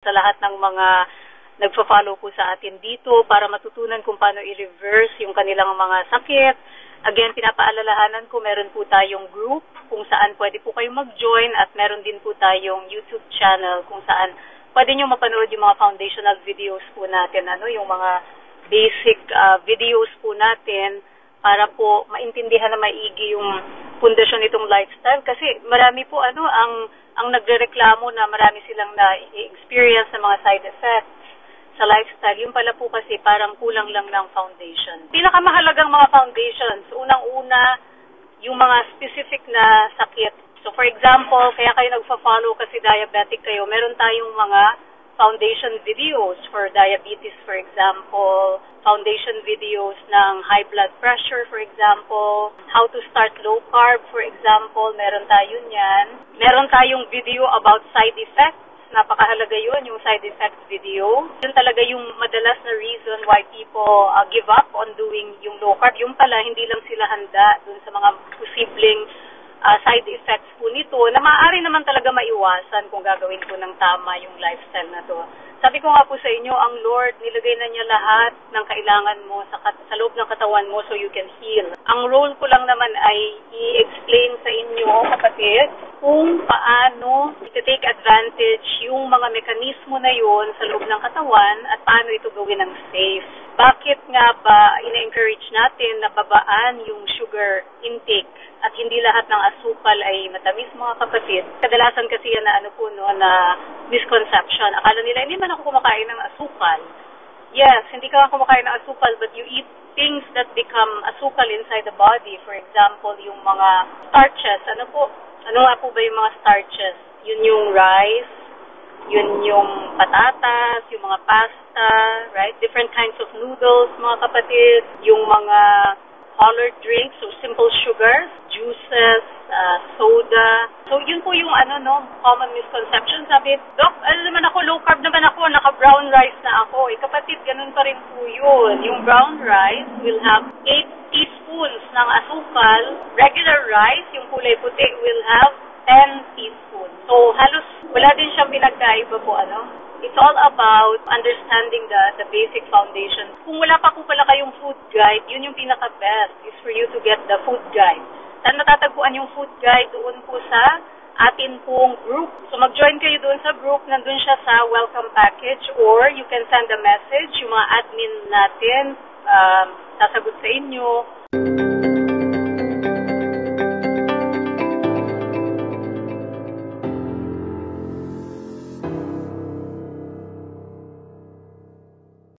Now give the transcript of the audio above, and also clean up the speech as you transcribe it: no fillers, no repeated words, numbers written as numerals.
sa lahat ng mga nagfa-follow po sa atin dito para matutunan kung paano i-reverse yung kanilang mga sakit. Again, pinapaalalahanan ko, meron po tayong group kung saan pwede po kayong mag-join at meron din po tayong YouTube channel kung saan pwede nyo mapanood yung mga foundational videos po natin, yung mga basic videos po natin para po maintindihan na maigi yung pundasyon nitong lifestyle. Kasi marami po ang nagrereklamo na marami silang na-experience na mga side effects sa lifestyle. Yung pala po kasi parang kulang lang ng foundation. Pinakamahalagang mga foundations, unang-una, yung mga specific na sakit. So for example, kaya kayo nagfa-follow kasi diabetic kayo, meron tayong mga foundation videos for diabetes, for example, foundation videos ng high blood pressure, for example, how to start low carb, for example, meron tayo niyan. Meron tayong video about side effects. Napakahalaga yun, yung side effects video. Yun talaga yung madalas na reason why people give up on doing yung low carb. Yung pala, hindi lang sila handa dun sa mga posibleng side effects po nito na maaari naman talaga maiwasan kung gagawin po ng tama yung lifestyle na to. Sabi ko nga po sa inyo, ang Lord, nilagay na niya lahat ng kailangan mo sa loob ng katawan mo so you can heal. Ang role ko lang naman ay i-explain sa inyo, kapatid, kung paano i-take advantage yung mga mekanismo na yun sa loob ng katawan at paano ito gawin ng safe. Bakit nga ba ina-encourage natin na babaan yung sugar intake at hindi lahat ng asukal ay matamis, mga kapatid? Kadalasan kasi yan na misconception. Akala nila, hindi man ako kumakain ng asukal. Yes, hindi ka kumakain ng asukal, but you eat things that become asukal inside the body. For example, yung mga starches. Ano nga po ba yung mga starches? Yun yung rice, yun yung patatas, yung mga pasta, right? Different kinds of noodles, mga kapatid. Yung mga colored drinks, so simple sugars, juices, soda. So, yun po yung common misconception. Sabi, Doc, naman ako, low carb naman ako, naka-brown rice na ako. Kapatid, ganun pa rin po yun. Yung brown rice will have 8 teaspoons ng asukal. Regular rice, yung kulay puti, will have 10 teaspoons. So, halos wala din siyang pinagkaiba po, It's all about understanding the basic foundation. Kung wala pa po pala kayong food guide, yun yung pinaka-best is for you to get the food guide. Saan matatagpuan yung food guide? Doon po sa atin pong group. So mag-join kayo doon sa group, nandun siya sa welcome package, or you can send a message, yung mga admin natin sasagot sa inyo.